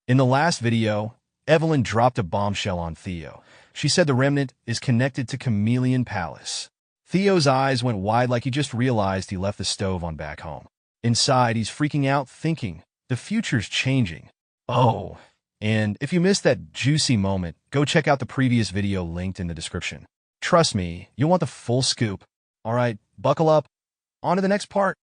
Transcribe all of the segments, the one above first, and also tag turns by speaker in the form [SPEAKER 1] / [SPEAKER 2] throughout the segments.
[SPEAKER 1] In the last video, Evelyn dropped a bombshell on Theo. She said the remnant is connected to Chameleon Palace. Theo's eyes went wide like he just realized he left the stove on back home. Inside, he's freaking out, thinking, the future's changing. Oh, and if you missed that juicy moment, go check out the previous video linked in the description. Trust me, you'll want the full scoop. Alright, buckle up. On to the next part.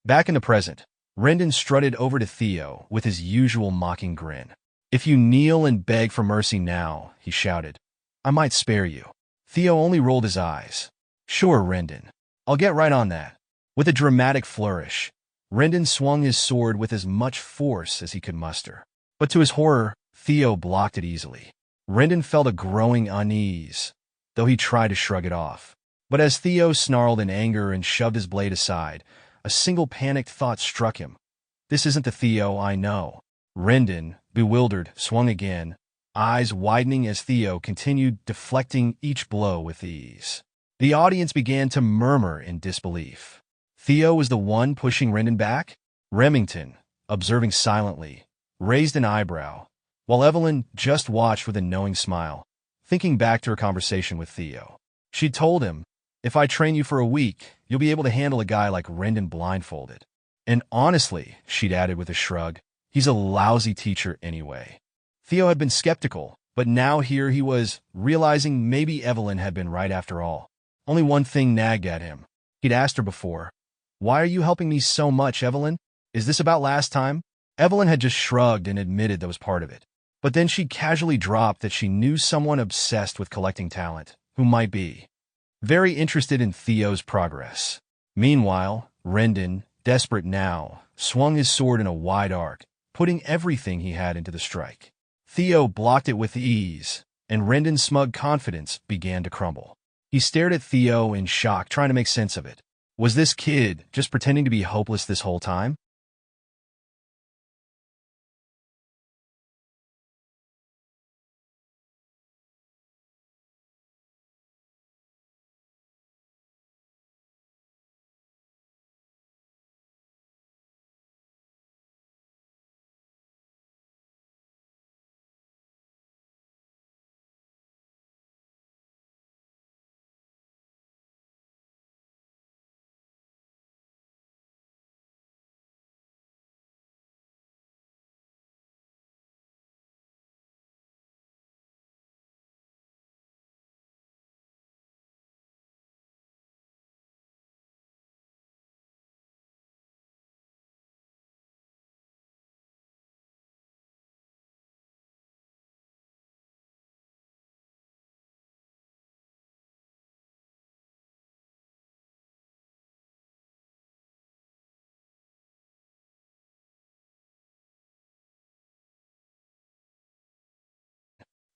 [SPEAKER 1] Back in the present, Rendon strutted over to Theo with his usual mocking grin. If you kneel and beg for mercy now, he shouted, I might spare you. Theo only rolled his eyes. Sure, Rendon. I'll get right on that. With a dramatic flourish, Rendon swung his sword with as much force as he could muster. But to his horror, Theo blocked it easily. Rendon felt a growing unease, though he tried to shrug it off. But as Theo snarled in anger and shoved his blade aside, a single panicked thought struck him. This isn't the Theo I know. Rendon, bewildered, swung again, eyes widening as Theo continued deflecting each blow with ease. The audience began to murmur in disbelief. Theo was the one pushing Rendon back? Remington, observing silently, raised an eyebrow, while Evelyn just watched with a knowing smile, thinking back to her conversation with Theo. She'd told him, if I train you for a week, you'll be able to handle a guy like Rendon blindfolded. And honestly, she'd added with a shrug, he's a lousy teacher anyway. Theo had been skeptical, but now here he was, realizing maybe Evelyn had been right after all. Only one thing nagged at him. He'd asked her before, why are you helping me so much, Evelyn? Is this about last time? Evelyn had just shrugged and admitted that was part of it. But then she casually dropped that she knew someone obsessed with collecting talent, who might be very interested in Theo's progress. Meanwhile, Rendon, desperate now, swung his sword in a wide arc, putting everything he had into the strike. Theo blocked it with ease, and Rendon's smug confidence began to crumble. He stared at Theo in shock, trying to make sense of it. Was this kid just pretending to be hopeless this whole time?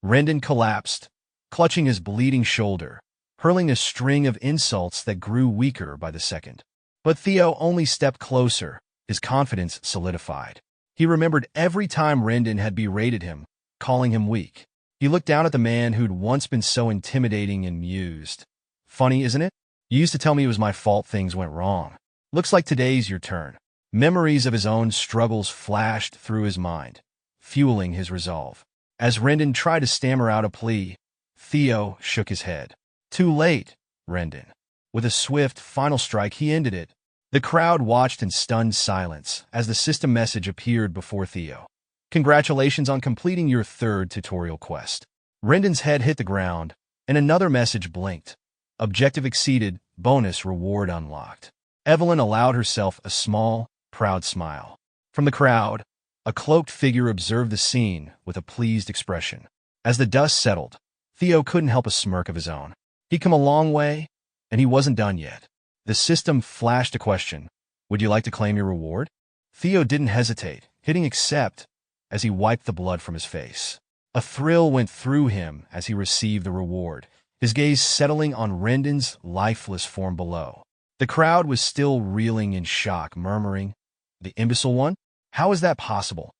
[SPEAKER 1] Rendon collapsed, clutching his bleeding shoulder, hurling a string of insults that grew weaker by the second. But Theo only stepped closer, his confidence solidified. He remembered every time Rendon had berated him, calling him weak. He looked down at the man who'd once been so intimidating and mused. Funny, isn't it? You used to tell me it was my fault things went wrong. Looks like today's your turn. Memories of his own struggles flashed through his mind, fueling his resolve. As Rendon tried to stammer out a plea, Theo shook his head. Too late, Rendon. With a swift, final strike, he ended it. The crowd watched in stunned silence as the system message appeared before Theo. Congratulations on completing your third tutorial quest. Rendon's head hit the ground, and another message blinked. Objective exceeded, bonus reward unlocked. Evelyn allowed herself a small, proud smile. From the crowd, a cloaked figure observed the scene with a pleased expression. As the dust settled, Theo couldn't help a smirk of his own. He'd come a long way, and he wasn't done yet. The system flashed a question. Would you like to claim your reward? Theo didn't hesitate, hitting accept as he wiped the blood from his face. A thrill went through him as he received the reward, his gaze settling on Rendon's lifeless form below. The crowd was still reeling in shock, murmuring, the imbecile one? How is that possible?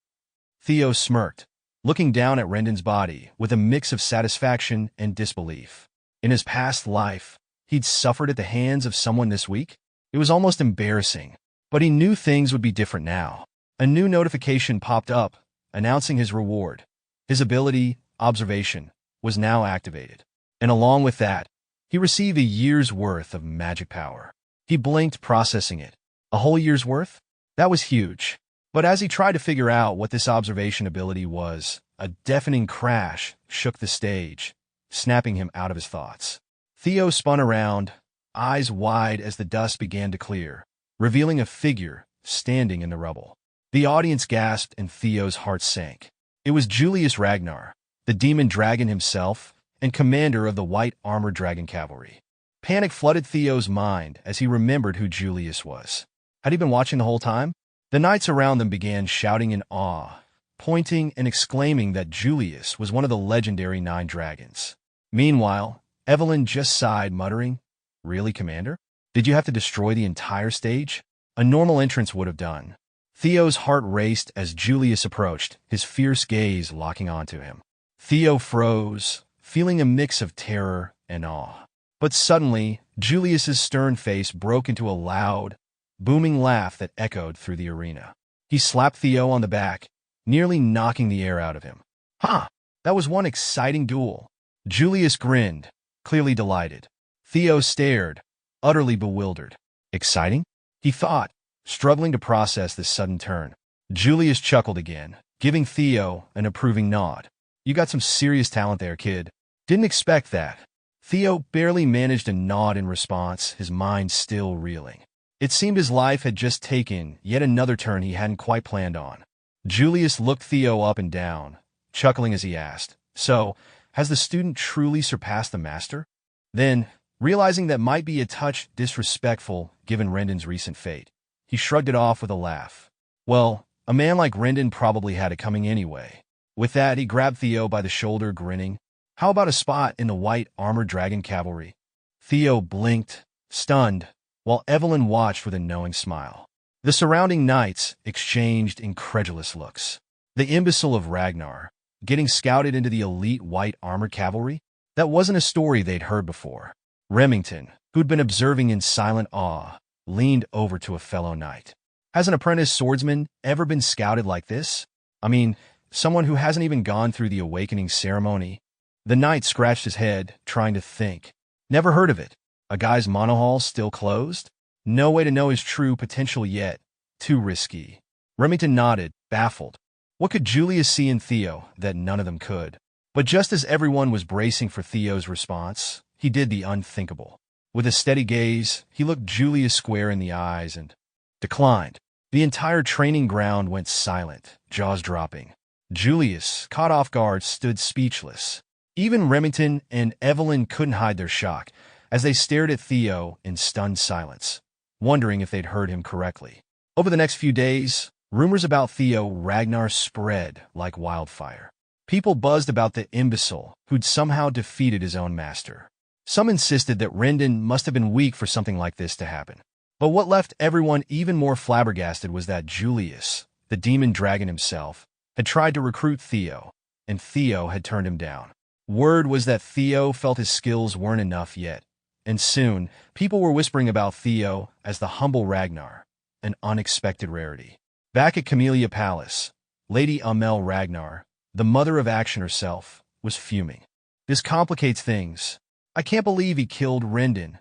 [SPEAKER 1] Theo smirked, looking down at Rendon's body with a mix of satisfaction and disbelief. In his past life, he'd suffered at the hands of someone this weak. It was almost embarrassing, but he knew things would be different now. A new notification popped up, announcing his reward. His ability, Observation, was now activated. And along with that, he received a year's worth of magic power. He blinked, processing it. A whole year's worth? That was huge. But as he tried to figure out what this observation ability was, a deafening crash shook the stage, snapping him out of his thoughts. Theo spun around, eyes wide as the dust began to clear, revealing a figure standing in the rubble. The audience gasped and Theo's heart sank. It was Julius Ragnar, the demon dragon himself, and commander of the white armored dragon cavalry. Panic flooded Theo's mind as he remembered who Julius was. Had he been watching the whole time? The knights around them began shouting in awe, pointing and exclaiming that Julius was one of the legendary 9 dragons. Meanwhile, Evelyn just sighed, muttering, "Really, Commander? Did you have to destroy the entire stage?" A normal entrance would have done. Theo's heart raced as Julius approached, his fierce gaze locking onto him. Theo froze, feeling a mix of terror and awe. But suddenly, Julius's stern face broke into a loud, booming laugh that echoed through the arena. He slapped Theo on the back, nearly knocking the air out of him. "Huh! That was one exciting duel." Julius grinned, clearly delighted. Theo stared, utterly bewildered. "Exciting?" he thought, struggling to process this sudden turn. Julius chuckled again, giving Theo an approving nod. "You got some serious talent there, kid. Didn't expect that." Theo barely managed a nod in response, his mind still reeling. It seemed his life had just taken yet another turn he hadn't quite planned on. Julius looked Theo up and down, chuckling as he asked, "So, has the student truly surpassed the master?" Then, realizing that might be a touch disrespectful given Rendon's recent fate, he shrugged it off with a laugh. Well, a man like Rendon probably had it coming anyway. With that, he grabbed Theo by the shoulder, grinning. "How about a spot in the white armored dragon cavalry?" Theo blinked, stunned, while Evelyn watched with a knowing smile. The surrounding knights exchanged incredulous looks. The imbecile of Ragnar, getting scouted into the elite white armored cavalry? That wasn't a story they'd heard before. Remington, who'd been observing in silent awe, leaned over to a fellow knight. "Has an apprentice swordsman ever been scouted like this? I mean, someone who hasn't even gone through the awakening ceremony?" The knight scratched his head, trying to think. "Never heard of it. A guy's monohall still closed? No way to know his true potential yet. Too risky." Remington nodded, baffled. What could Julius see in Theo that none of them could? But just as everyone was bracing for Theo's response, he did the unthinkable. With a steady gaze, he looked Julius square in the eyes and declined. The entire training ground went silent, jaws dropping. Julius, caught off guard, stood speechless. Even Remington and Evelyn couldn't hide their shock as they stared at Theo in stunned silence, wondering if they'd heard him correctly. Over the next few days, rumors about Theo Ragnar spread like wildfire. People buzzed about the imbecile who'd somehow defeated his own master. Some insisted that Rendon must have been weak for something like this to happen. But what left everyone even more flabbergasted was that Julius, the demon dragon himself, had tried to recruit Theo, and Theo had turned him down. Word was that Theo felt his skills weren't enough yet, and soon people were whispering about Theo as the humble Ragnar, an unexpected rarity. Back at Camellia Palace, Lady Amel Ragnar, the mother of action herself, was fuming. "This complicates things. I can't believe he killed Rendon."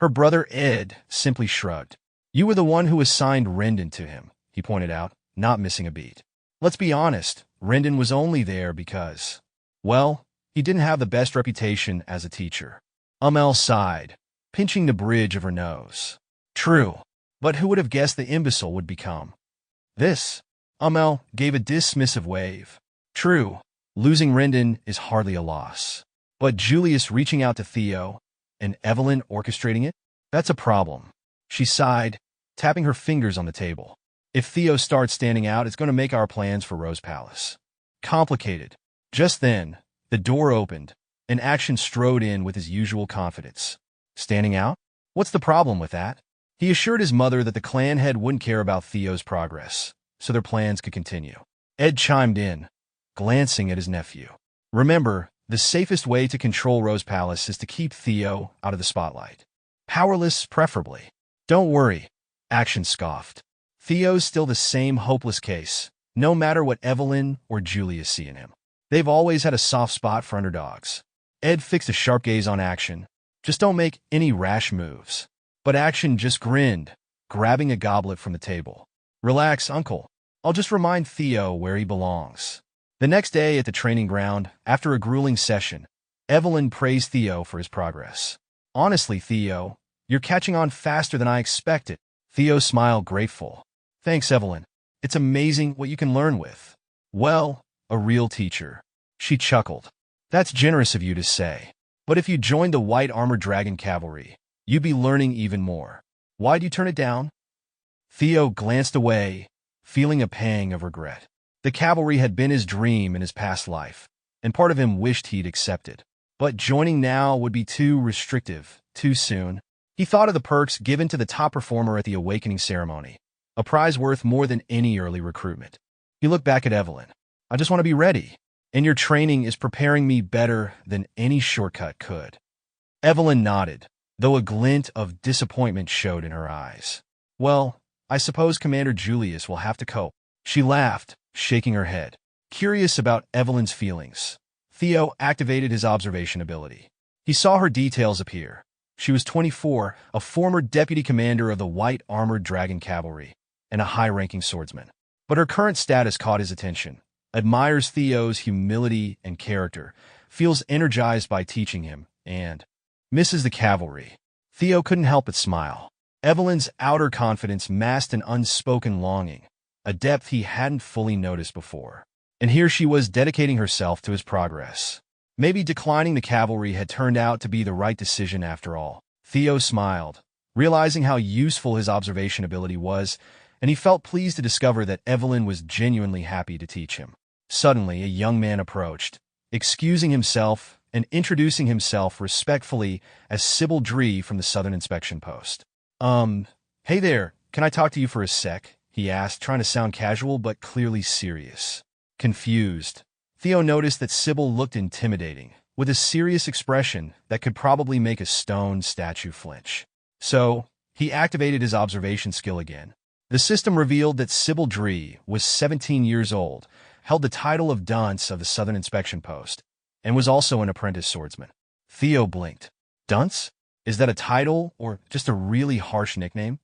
[SPEAKER 1] Her brother Ed simply shrugged. "You were the one who assigned Rendon to him," he pointed out, not missing a beat. "Let's be honest, Rendon was only there because, well, he didn't have the best reputation as a teacher." Amel sighed, pinching the bridge of her nose. "True, but who would have guessed the imbecile would become this?" Amel gave a dismissive wave. "True, losing Rendon is hardly a loss. But Julius reaching out to Theo and Evelyn orchestrating it? That's a problem." She sighed, tapping her fingers on the table. "If Theo starts standing out, it's going to make our plans for Rose Palace complicated." Just then, the door opened, and Action strode in with his usual confidence. "Standing out? What's the problem with that?" He assured his mother that the clan head wouldn't care about Theo's progress, so their plans could continue. Ed chimed in, glancing at his nephew. "Remember, the safest way to control Rose Palace is to keep Theo out of the spotlight. Powerless, preferably." "Don't worry," Action scoffed. "Theo's still the same hopeless case. no matter what Evelyn or Julius see in him. They've always had a soft spot for underdogs. Ed fixed a sharp gaze on Action. Just don't make any rash moves. But Action just grinned, grabbing a goblet from the table. Relax, Uncle. I'll just remind Theo where he belongs. The next day at the training ground, after a grueling session, Evelyn praised Theo for his progress. Honestly, Theo, you're catching on faster than I expected. Theo smiled grateful. Thanks, Evelyn. It's amazing what you can learn with. Well, a real teacher. She chuckled. That's generous of you to say. But if you joined the White Armored Dragon Cavalry, you'd be learning even more. Why'd you turn it down? Theo glanced away, feeling a pang of regret. The cavalry had been his dream in his past life, and part of him wished he'd accepted. But joining now would be too restrictive, too soon. He thought of the perks given to the top performer at the awakening ceremony, a prize worth more than any early recruitment. He looked back at Evelyn. I just want to be ready, and your training is preparing me better than any shortcut could. Evelyn nodded, though a glint of disappointment showed in her eyes. Well, I suppose Commander Julius will have to cope. She laughed, shaking her head. Curious about Evelyn's feelings, Theo activated his observation ability. He saw her details appear. She was 24, a former deputy commander of the White Armored Dragon Cavalry, and a high-ranking swordsman. But her current status caught his attention. Admires Theo's humility and character, feels energized by teaching him, and misses the cavalry. Theo couldn't help but smile. Evelyn's outer confidence masked an unspoken longing, a depth he hadn't fully noticed before. And here she was dedicating herself to his progress. Maybe declining the cavalry had turned out to be the right decision after all. Theo smiled, realizing how useful his observation ability was, and he felt pleased to discover that Evelyn was genuinely happy to teach him. Suddenly, a young man approached, excusing himself and introducing himself respectfully as Sybil Dree from the Southern Inspection Post. Hey there, can I talk to you for a sec? He asked, trying to sound casual but clearly serious. Confused, Theo noticed that Sybil looked intimidating, with a serious expression that could probably make a stone statue flinch. So, he activated his observation skill again. The system revealed that Sybil Dree was 17 years old, held the title of Dunce of the Southern Inspection Post, and was also an apprentice swordsman. Theo blinked. Dunce? Is that a title, or just a really harsh nickname?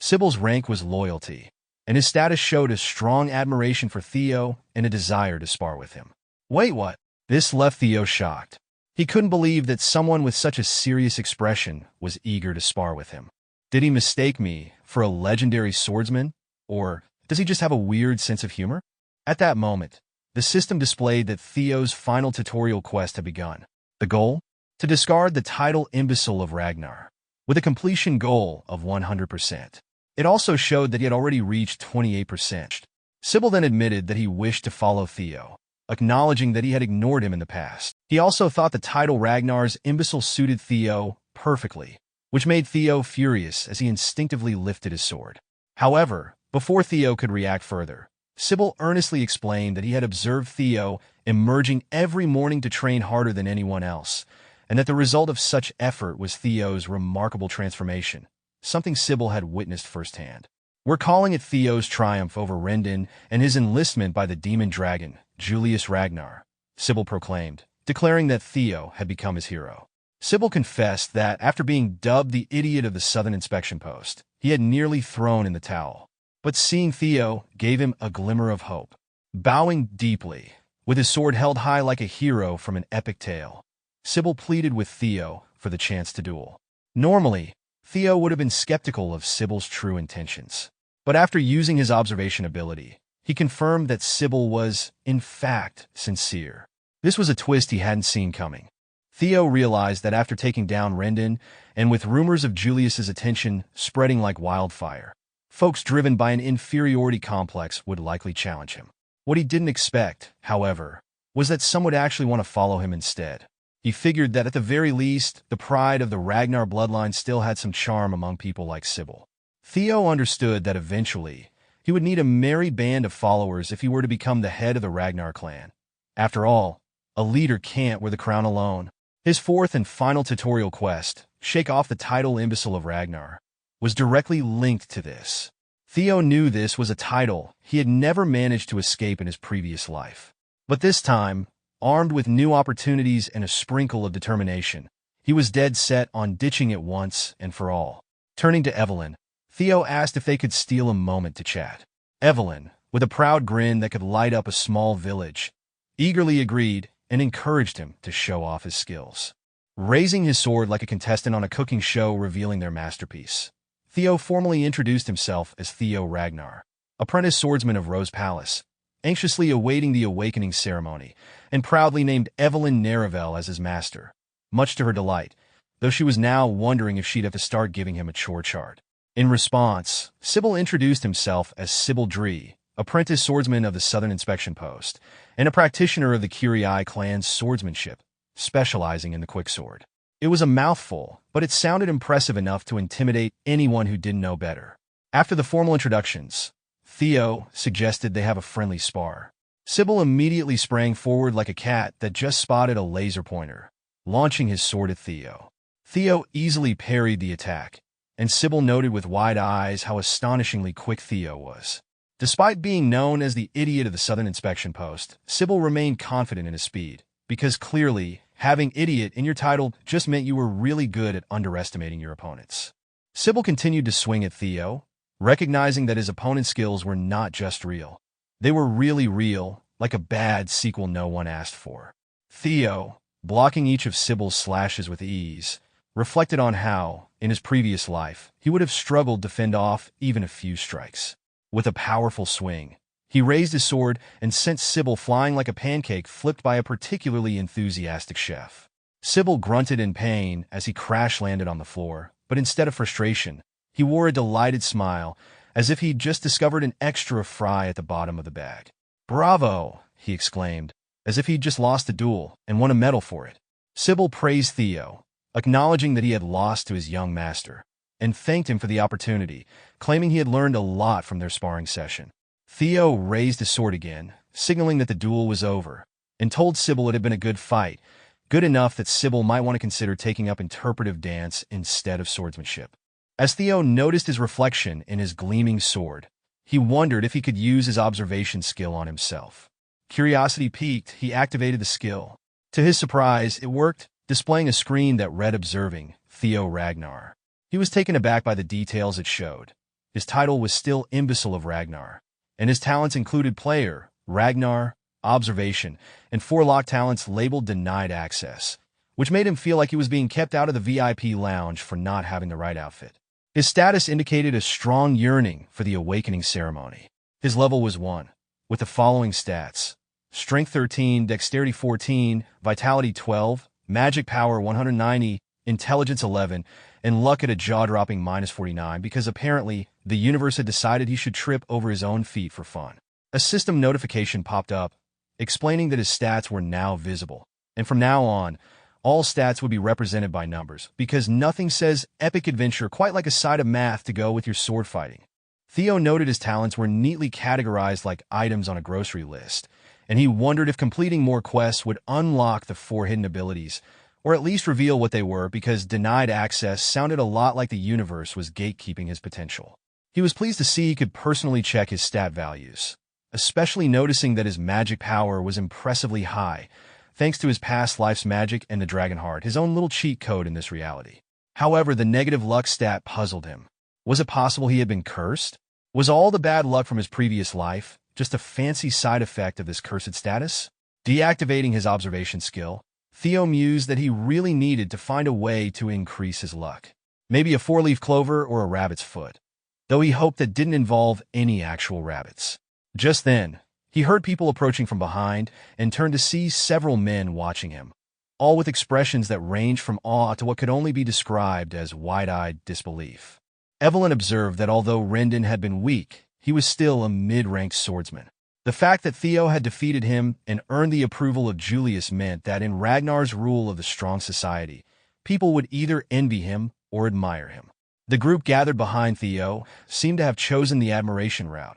[SPEAKER 1] Sybil's rank was loyalty, and his status showed a strong admiration for Theo and a desire to spar with him. Wait, what? This left Theo shocked. He couldn't believe that someone with such a serious expression was eager to spar with him. Did he mistake me for a legendary swordsman, or does he just have a weird sense of humor? At that moment, the system displayed that Theo's final tutorial quest had begun. The goal? To discard the title Imbecile of Ragnar, with a completion goal of 100%. It also showed that he had already reached 28%. Sybil then admitted that he wished to follow Theo, acknowledging that he had ignored him in the past. He also thought the title Ragnar's Imbecile suited Theo perfectly, which made Theo furious as he instinctively lifted his sword. However, before Theo could react further, Sybil earnestly explained that he had observed Theo emerging every morning to train harder than anyone else, and that the result of such effort was Theo's remarkable transformation, something Sybil had witnessed firsthand. We're calling it Theo's triumph over Rendon and his enlistment by the demon dragon, Julius Ragnar, Sybil proclaimed, declaring that Theo had become his hero. Sybil confessed that, after being dubbed the idiot of the Southern Inspection Post, he had nearly thrown in the towel. But seeing Theo gave him a glimmer of hope. Bowing deeply, with his sword held high like a hero from an epic tale, Sybil pleaded with Theo for the chance to duel. Normally, Theo would have been skeptical of Sybil's true intentions. But after using his observation ability, he confirmed that Sybil was, in fact, sincere. This was a twist he hadn't seen coming. Theo realized that after taking down Rendon, and with rumors of Julius's attention spreading like wildfire, folks driven by an inferiority complex would likely challenge him. What he didn't expect, however, was that some would actually want to follow him instead. He figured that at the very least, the pride of the Ragnar bloodline still had some charm among people like Sybil. Theo understood that eventually, he would need a merry band of followers if he were to become the head of the Ragnar clan. After all, a leader can't wear the crown alone. His fourth and final tutorial quest, shake off the title Imbecile of Ragnar, was directly linked to this. Theo knew this was a title he had never managed to escape in his previous life. But this time, armed with new opportunities and a sprinkle of determination, he was dead set on ditching it once and for all. Turning to Evelyn, Theo asked if they could steal a moment to chat. Evelyn, with a proud grin that could light up a small village, eagerly agreed and encouraged him to show off his skills. Raising his sword like a contestant on a cooking show revealing their masterpiece, Theo formally introduced himself as Theo Ragnar, apprentice swordsman of Rose Palace, anxiously awaiting the awakening ceremony, and proudly named Evelyn Naravel as his master, much to her delight, though she was now wondering if she'd have to start giving him a chore chart. In response, Sybil introduced himself as Sybil Dree, apprentice swordsman of the Southern Inspection Post, and a practitioner of the Kurii clan's swordsmanship, specializing in the quicksword. It was a mouthful, but it sounded impressive enough to intimidate anyone who didn't know better. After the formal introductions, Theo suggested they have a friendly spar. Sybil immediately sprang forward like a cat that just spotted a laser pointer, launching his sword at Theo. Theo easily parried the attack, and Sybil noted with wide eyes how astonishingly quick Theo was. Despite being known as the idiot of the Southern Inspection Post, Sybil remained confident in his speed, because clearly, having idiot in your title just meant you were really good at underestimating your opponents. Sybil continued to swing at Theo, recognizing that his opponent's skills were not just real. They were really real, like a bad sequel no one asked for. Theo, blocking each of Sybil's slashes with ease, reflected on how, in his previous life, he would have struggled to fend off even a few strikes. With a powerful swing, he raised his sword and sent Sybil flying like a pancake flipped by a particularly enthusiastic chef. Sybil grunted in pain as he crash-landed on the floor, but instead of frustration, he wore a delighted smile, as if he'd just discovered an extra fry at the bottom of the bag. "Bravo!" he exclaimed, as if he'd just lost a duel and won a medal for it. Sybil praised Theo, acknowledging that he had lost to his young master, and thanked him for the opportunity, claiming he had learned a lot from their sparring session. Theo raised his sword again, signaling that the duel was over, and told Sybil it had been a good fight, good enough that Sybil might want to consider taking up interpretive dance instead of swordsmanship. As Theo noticed his reflection in his gleaming sword, he wondered if he could use his observation skill on himself. Curiosity piqued, he activated the skill. To his surprise, it worked, displaying a screen that read observing Theo Ragnar. He was taken aback by the details it showed. His title was still Imbecile of Ragnar, and his talents included Player, Ragnar, Observation, and 4 locked talents labeled Denied Access, which made him feel like he was being kept out of the VIP lounge for not having the right outfit. His status indicated a strong yearning for the awakening ceremony. His level was 1, with the following stats: Strength 13, Dexterity 14, Vitality 12, Magic Power 190, Intelligence 11, and Luck at a jaw-dropping -49 because apparently the universe had decided he should trip over his own feet for fun. A system notification popped up, explaining that his stats were now visible, and from now on, all stats would be represented by numbers, because nothing says epic adventure quite like a side of math to go with your sword fighting. Theo noted his talents were neatly categorized like items on a grocery list, and he wondered if completing more quests would unlock the 4 hidden abilities, or at least reveal what they were, because Denied Access sounded a lot like the universe was gatekeeping his potential. He was pleased to see he could personally check his stat values, especially noticing that his magic power was impressively high, thanks to his past life's magic and the Dragon Heart, his own little cheat code in this reality. However, the negative luck stat puzzled him. Was it possible he had been cursed? Was all the bad luck from his previous life just a fancy side effect of this cursed status? Deactivating his observation skill, Theo mused that he really needed to find a way to increase his luck. Maybe a 4-leaf clover or a rabbit's foot, though he hoped that didn't involve any actual rabbits. Just then, he heard people approaching from behind and turned to see several men watching him, all with expressions that ranged from awe to what could only be described as wide-eyed disbelief. Evelyn observed that although Rendon had been weak, he was still a mid-ranked swordsman. The fact that Theo had defeated him and earned the approval of Julius meant that in Ragnar's rule of the strong society, people would either envy him or admire him. The group gathered behind Theo seemed to have chosen the admiration route.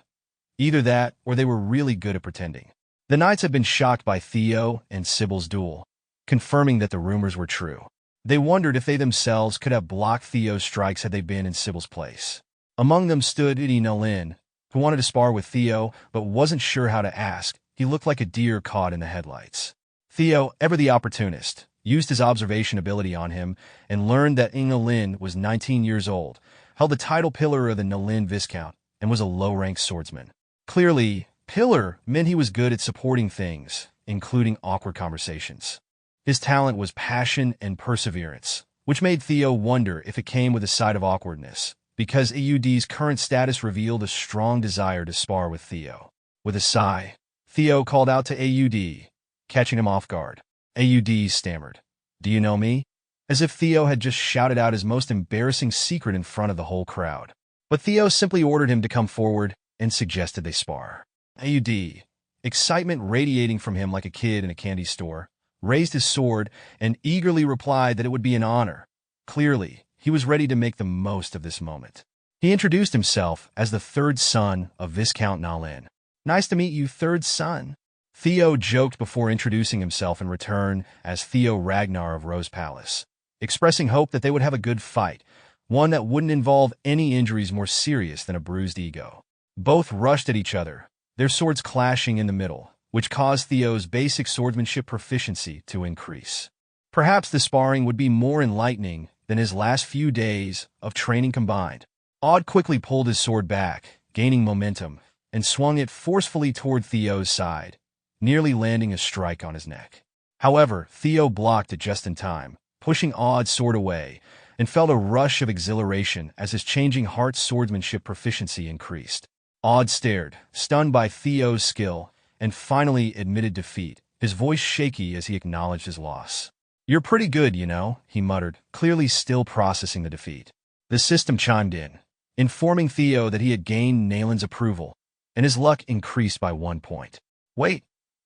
[SPEAKER 1] Either that, or they were really good at pretending. The knights had been shocked by Theo and Sybil's duel, confirming that the rumors were true. They wondered if they themselves could have blocked Theo's strikes had they been in Sybil's place. Among them stood Nalin, who wanted to spar with Theo but wasn't sure how to ask. He looked like a deer caught in the headlights. Theo, ever the opportunist, used his observation ability on him and learned that Nalin was 19 years old, held the title pillar of the Nalin Viscount, and was a low-ranked swordsman. Clearly, pillar meant he was good at supporting things, including awkward conversations. His talent was passion and perseverance, which made Theo wonder if it came with a side of awkwardness, because AUD's current status revealed a strong desire to spar with Theo. With a sigh, Theo called out to AUD, catching him off guard. AUD stammered, "Do you know me?" As if Theo had just shouted out his most embarrassing secret in front of the whole crowd. But Theo simply ordered him to come forward and suggested they spar. AUD, excitement radiating from him like a kid in a candy store, raised his sword and eagerly replied that it would be an honor. Clearly, he was ready to make the most of this moment. He introduced himself as the third son of Viscount Nalin. "Nice to meet you, third son," Theo joked before introducing himself in return as Theo Ragnar of Rose Palace, expressing hope that they would have a good fight, one that wouldn't involve any injuries more serious than a bruised ego. Both rushed at each other, their swords clashing in the middle, which caused Theo's basic swordsmanship proficiency to increase. Perhaps the sparring would be more enlightening than his last few days of training combined. Odd quickly pulled his sword back, gaining momentum, and swung it forcefully toward Theo's side, nearly landing a strike on his neck. However, Theo blocked it just in time, pushing Odd's sword away, and felt a rush of exhilaration as his changing heart's swordsmanship proficiency increased. Odd stared, stunned by Theo's skill, and finally admitted defeat, his voice shaky as he acknowledged his loss. "You're pretty good, you know," he muttered, clearly still processing the defeat. The system chimed in, informing Theo that he had gained Nalin's approval, and his luck increased by 1 point. "Wait,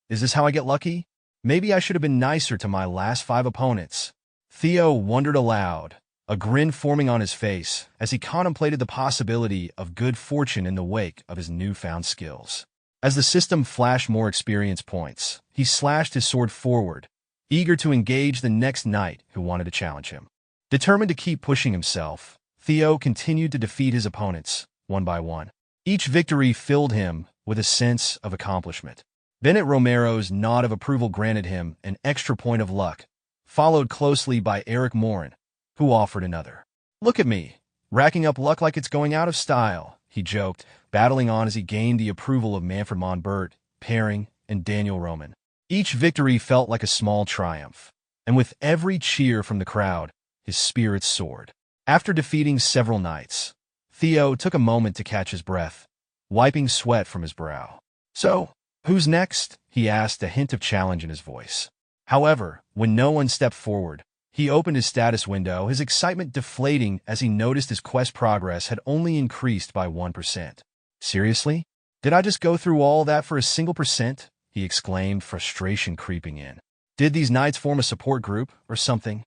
[SPEAKER 1] is this how I get lucky? Maybe I should have been nicer to my last 5 opponents." Theo wondered aloud, a grin forming on his face as he contemplated the possibility of good fortune in the wake of his newfound skills. As the system flashed more experience points, he slashed his sword forward, eager to engage the next knight who wanted to challenge him. Determined to keep pushing himself, Theo continued to defeat his opponents, one by one. Each victory filled him with a sense of accomplishment. Bennett Romero's nod of approval granted him an extra point of luck, followed closely by Eric Morin, who offered another. "Look at me, racking up luck like it's going out of style," he joked, battling on as he gained the approval of Manfred Monbert, Paring, and Daniel Roman. Each victory felt like a small triumph, and with every cheer from the crowd, his spirits soared. After defeating several knights, Theo took a moment to catch his breath, wiping sweat from his brow. "So, who's next?" he asked, a hint of challenge in his voice. However, when no one stepped forward, he opened his status window, his excitement deflating as he noticed his quest progress had only increased by 1%. "Seriously? Did I just go through all that for a single percent?" he exclaimed, frustration creeping in. "Did these knights form a support group or something?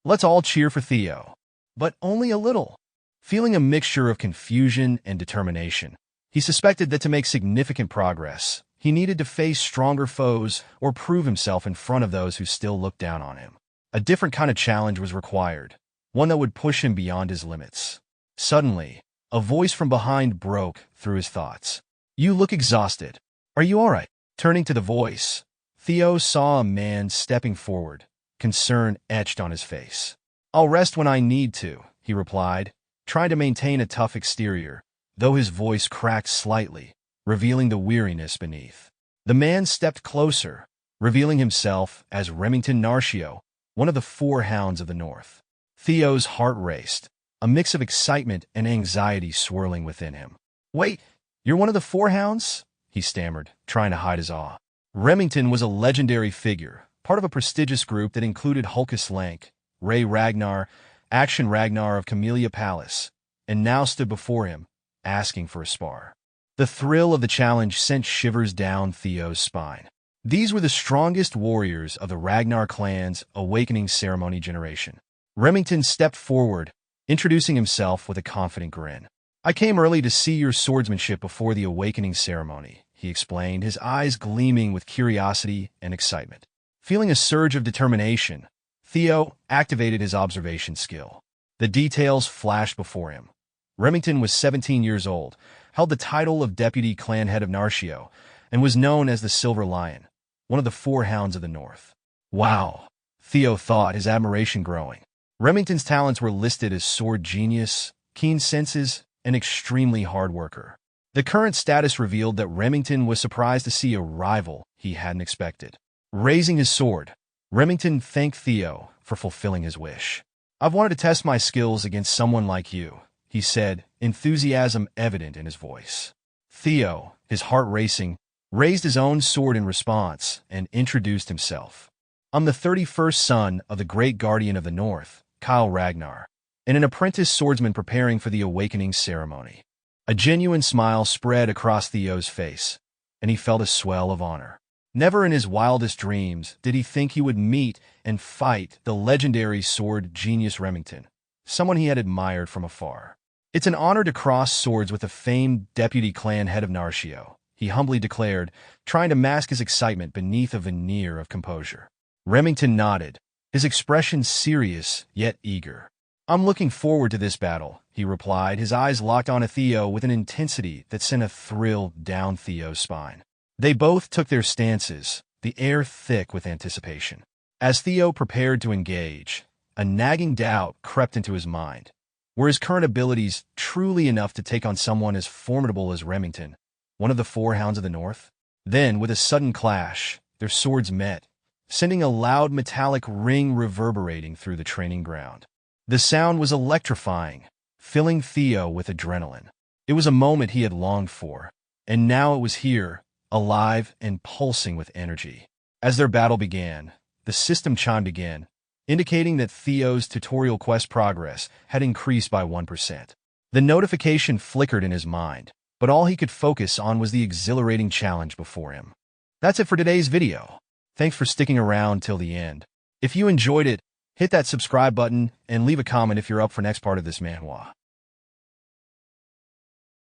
[SPEAKER 1] Let's all cheer for Theo." But only a little. Feeling a mixture of confusion and determination, he suspected that to make significant progress, he needed to face stronger foes or prove himself in front of those who still looked down on him. A different kind of challenge was required, one that would push him beyond his limits. Suddenly, a voice from behind broke through his thoughts. "You look exhausted. Are you all right?" Turning to the voice, Theo saw a man stepping forward, concern etched on his face. "I'll rest when I need to," he replied, trying to maintain a tough exterior, though his voice cracked slightly, revealing the weariness beneath. The man stepped closer, revealing himself as Remington Narcio, one of the 4 hounds of the North. Theo's heart raced, a mix of excitement and anxiety swirling within him. "Wait, you're one of the 4 hounds?" he stammered, trying to hide his awe. Remington was a legendary figure, part of a prestigious group that included Hulkus Lank, Ray Ragnar, Action Ragnar of Camellia Palace, and now stood before him, asking for a spar. The thrill of the challenge sent shivers down Theo's spine. These were the strongest warriors of the Ragnar clan's awakening ceremony generation. Remington stepped forward, introducing himself with a confident grin. "I came early to see your swordsmanship before the awakening ceremony," he explained, his eyes gleaming with curiosity and excitement. Feeling a surge of determination, Theo activated his observation skill. The details flashed before him. Remington was 17 years old, held the title of Deputy Clan Head of Narcio, and was known as the Silver Lion, one of the four hounds of the North. Wow, Theo thought, his admiration growing. Remington's talents were listed as sword genius, keen senses, and extremely hard worker. The current status revealed that Remington was surprised to see a rival he hadn't expected. Raising his sword, Remington thanked Theo for fulfilling his wish. "I've wanted to test my skills against someone like you," he said, enthusiasm evident in his voice. Theo, his heart racing, raised his own sword in response and introduced himself. "I'm the 31st son of the great guardian of the North, Theo Ragnar, and an apprentice swordsman preparing for the awakening ceremony." A genuine smile spread across Theo's face, and he felt a swell of honor. Never in his wildest dreams did he think he would meet and fight the legendary sword genius Remington, someone he had admired from afar. "It's an honor to cross swords with the famed Deputy Clan Head of Narcio," he humbly declared, trying to mask his excitement beneath a veneer of composure. Remington nodded, his expression serious yet eager. "I'm looking forward to this battle," he replied, his eyes locked on Theo with an intensity that sent a thrill down Theo's spine. They both took their stances, the air thick with anticipation. As Theo prepared to engage, a nagging doubt crept into his mind. Were his current abilities truly enough to take on someone as formidable as Remington, one of the four hounds of the North? Then, with a sudden clash, their swords met, sending a loud metallic ring reverberating through the training ground. The sound was electrifying, filling Theo with adrenaline. It was a moment he had longed for, and now it was here, alive and pulsing with energy. As their battle began, the system chimed again, indicating that Theo's tutorial quest progress had increased by 1%. The notification flickered in his mind, but all he could focus on was the exhilarating challenge before him. That's it for today's video. Thanks for sticking around till the end. If you enjoyed it, hit that subscribe button and leave a comment if you're up for next part of this manhwa.